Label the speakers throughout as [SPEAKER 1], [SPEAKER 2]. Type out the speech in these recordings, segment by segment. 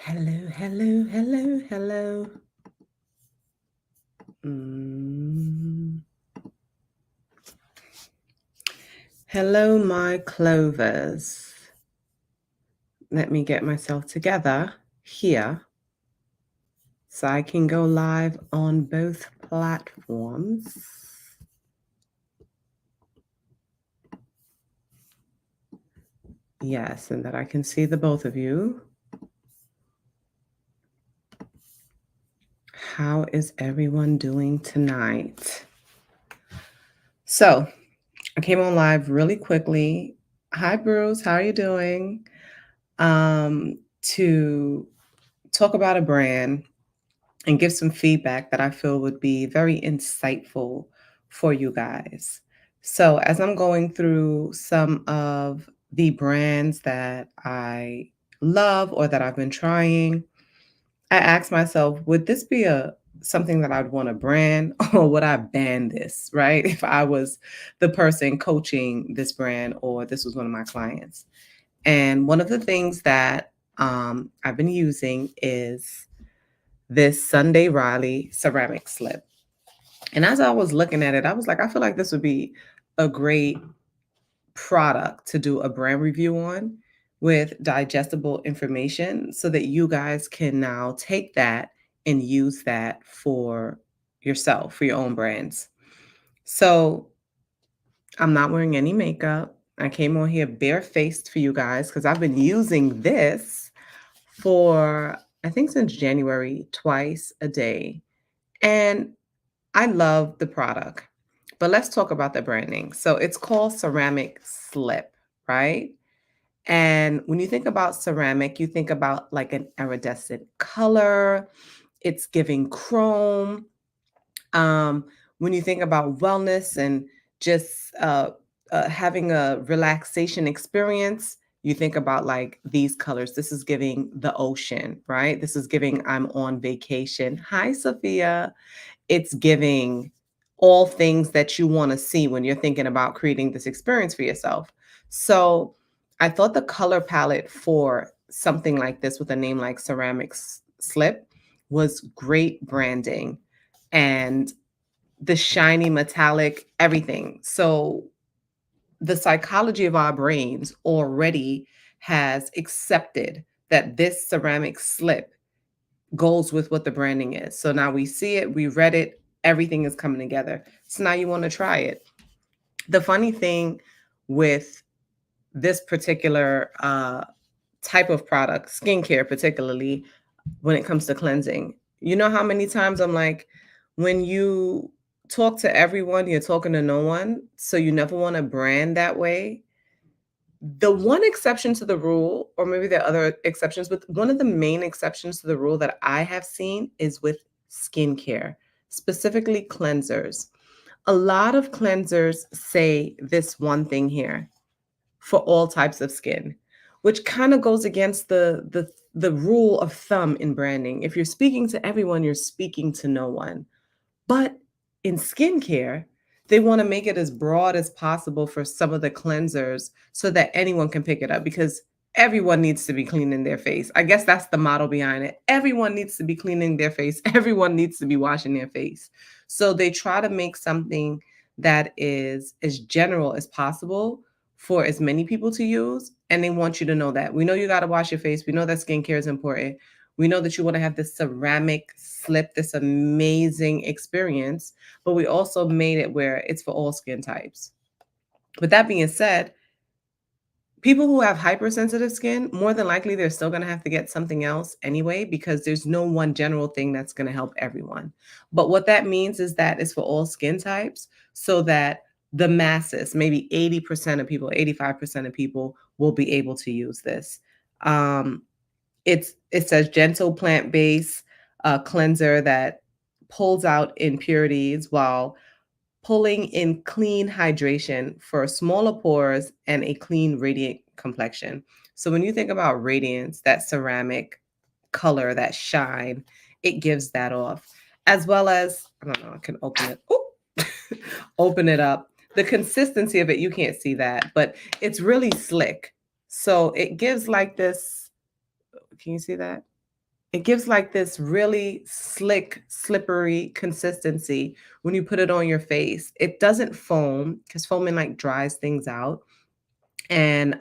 [SPEAKER 1] Hello, hello, hello, hello. Mm. Hello, my clovers. Let me get myself together here so I can go live on both platforms. Yes, and that I can see the both of you. How is everyone doing tonight? So, I came on live really quickly. Hi, Bruce. How are you doing? To talk about a brand and give some feedback that I feel would be very insightful for you guys. So, as I'm going through some of the brands that I love or that I've been trying, I asked myself, would this be a something that I'd want to brand or would I ban this, right? If I was the person coaching this brand or this was one of my clients. And one of the things that I've been using is this Sunday Riley ceramic slip. And as I was looking at it, I was like, I feel like this would be a great product to do a brand review on with digestible information so that you guys can now take that and use that for yourself, for your own brands. So I'm not wearing any makeup. I came on here barefaced for you guys because I've been using this for, I think, since January, twice a day. And I love the product, but let's talk about the branding. So it's called Ceramic Slip, right? And when you think about ceramic, you think about like an iridescent color. It's giving chrome. Um, when you think about wellness and just having a relaxation experience, you think about like these colors. This is giving the ocean, right? This is giving I'm on vacation. Hi, Sophia. It's giving all things that you want to see when you're thinking about creating this experience for yourself. So I thought the color palette for something like this with a name like Ceramics Slip was great branding and the shiny metallic everything. So the psychology of our brains already has accepted that this ceramic slip goes with what the branding is. So now we see it, we read it, everything is coming together. So now you want to try it. The funny thing with this particular type of product, skincare particularly, when it comes to cleansing, you know how many times I'm like, when you talk to everyone, you're talking to no one. So you never want to brand that way. The one exception to the rule, or maybe there are other exceptions, but one of the main exceptions to the rule that I have seen is with skincare, specifically cleansers. A lot of cleansers say this one thing here for all types of skin, which kind of goes against the rule of thumb in branding. If you're speaking to everyone, you're speaking to no one. But in skincare, they want to make it as broad as possible for some of the cleansers so that anyone can pick it up because everyone needs to be cleaning their face. I guess that's the model behind it. Everyone needs to be cleaning their face. Everyone needs to be washing their face. So they try to make something that is as general as possible for as many people to use. And they want you to know that. We know you got to wash your face. We know that skincare is important. We know that you want to have this ceramic slip, this amazing experience, but we also made it where it's for all skin types. With that being said, people who have hypersensitive skin, more than likely, they're still going to have to get something else anyway, because there's no one general thing that's going to help everyone. But what that means is that it's for all skin types so that the masses, maybe 80% of people, 85% of people will be able to use this. Um, it says gentle plant-based cleanser that pulls out impurities while pulling in clean hydration for smaller pores and a clean, radiant complexion. So when you think about radiance, that ceramic color, that shine, it gives that off. As well as, I don't know, I can open it. Ooh, open it up. The consistency of it, you can't see that, but it's really slick. So it gives like this. Can you see that? It gives like this really slick, slippery consistency when you put it on your face. It doesn't foam because foaming like dries things out. And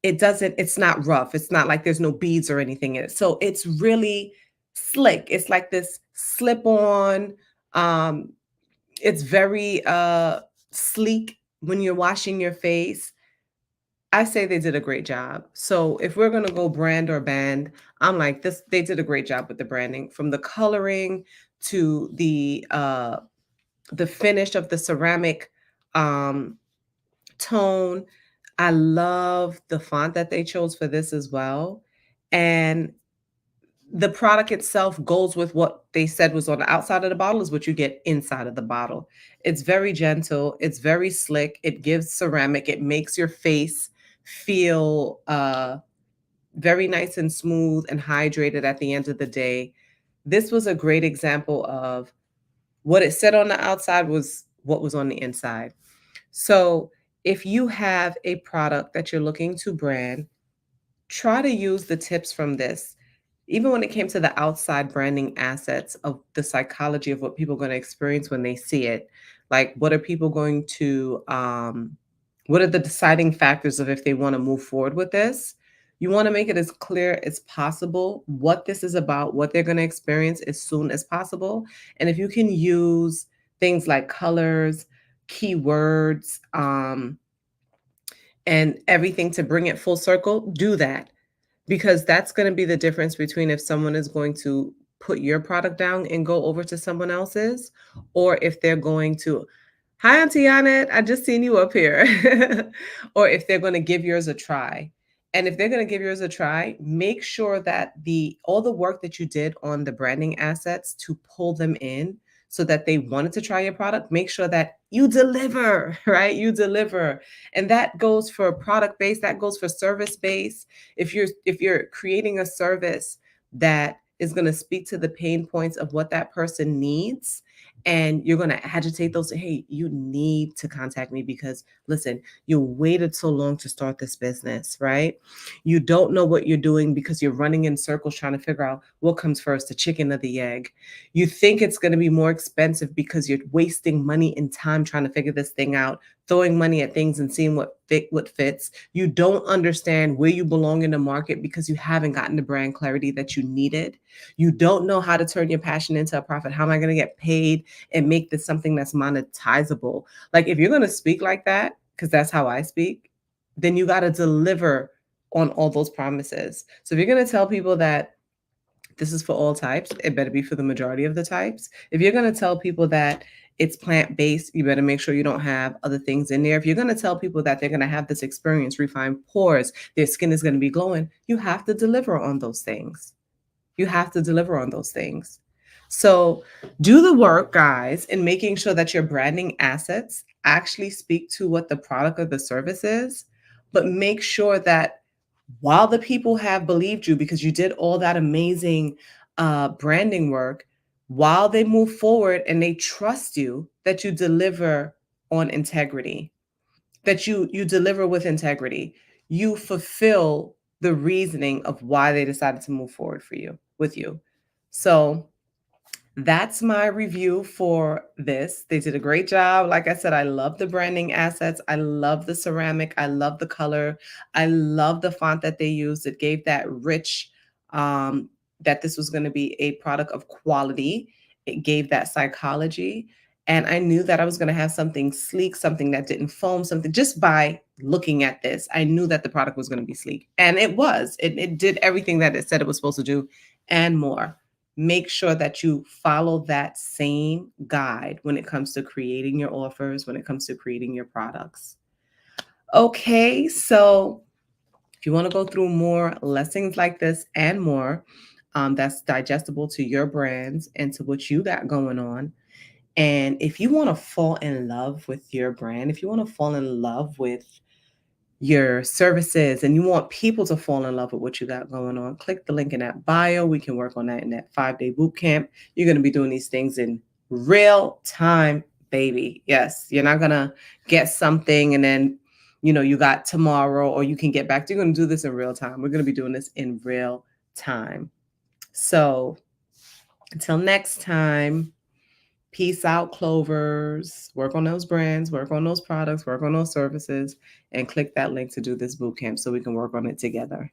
[SPEAKER 1] it's not rough. It's not like there's no beads or anything in it. So it's really slick. It's like this slip on. Um, it's very sleek when you're washing your face. I say they did a great job. So if we're gonna go brand or band, I'm like this. They did a great job with the branding, from the coloring to the finish of the ceramic um, tone. I love the font that they chose for this as well, and the product itself goes with what they said was on the outside of the bottle is what you get inside of the bottle. It's very gentle, it's very slick, it gives ceramic, it makes your face feel very nice and smooth and hydrated at the end of the day. This was a great example of what it said on the outside was what was on the inside. So, if you have a product that you're looking to brand, try to use the tips from this. Even when it came to the outside branding assets of the psychology of what people are going to experience when they see it. Like, what are people going to, what are the deciding factors of if they want to move forward with this? You want to make it as clear as possible what this is about, what they're going to experience as soon as possible. And if you can use things like colors, keywords, and everything to bring it full circle, do that, because that's going to be the difference between if someone is going to put your product down and go over to someone else's, or if they're going to, hi, Auntie Annette, I just seen you up here, or if they're going to give yours a try. And if they're going to give yours a try, make sure that the all the work that you did on the branding assets to pull them in so that they wanted to try your product, make sure that you deliver, right? You deliver. And that goes for product based, that goes for service based. If you're creating a service that is going to speak to the pain points of what that person needs, and you're going to agitate those, hey, you need to contact me because listen, you waited so long to start this business, right? You don't know what you're doing because you're running in circles trying to figure out what comes first, the chicken or the egg. You think it's going to be more expensive because you're wasting money and time trying to figure this thing out, throwing money at things and seeing what fits. You don't understand where you belong in the market because you haven't gotten the brand clarity that you needed. You don't know how to turn your passion into a profit. How am I going to get paid and make this something that's monetizable? Like, if you're going to speak like that, because that's how I speak, then you got to deliver on all those promises. So if you're going to tell people that this is for all types, it better be for the majority of the types. If you're going to tell people that it's plant based, you better make sure you don't have other things in there. If you're going to tell people that they're going to have this experience, refined pores, their skin is going to be glowing, you have to deliver on those things. You have to deliver on those things. So do the work, guys, in making sure that your branding assets actually speak to what the product or the service is, but make sure that while the people have believed you because you did all that amazing branding work, while they move forward and they trust you, that you deliver on integrity, that you deliver with integrity, you fulfill the reasoning of why they decided to move forward for you with you. So that's my review for this. They did a great job. Like I said, I love the branding assets. I love the ceramic. I love the color. I love the font that they used. It gave that rich, that this was going to be a product of quality. It gave that psychology. And I knew that I was going to have something sleek, something that didn't foam, something just by looking at this. I knew that the product was going to be sleek. And it was. It did everything that it said it was supposed to do and more. Make sure that you follow that same guide when it comes to creating your offers, when it comes to creating your products. Okay, so if you want to go through more lessons like this and more, that's digestible to your brands and to what you got going on. And if you want to fall in love with your brand, if you want to fall in love with your services and you want people to fall in love with what you got going on, click the link in that bio. We can work on that in that 5-day boot camp. You're going to be doing these things in real time, baby. Yes, you're not going to get something and then, you got tomorrow or you can get back. You're going to do this in real time. We're going to be doing this in real time. So until next time, peace out, Clovers. Work on those brands, work on those products, work on those services, and click that link to do this boot camp so we can work on it together.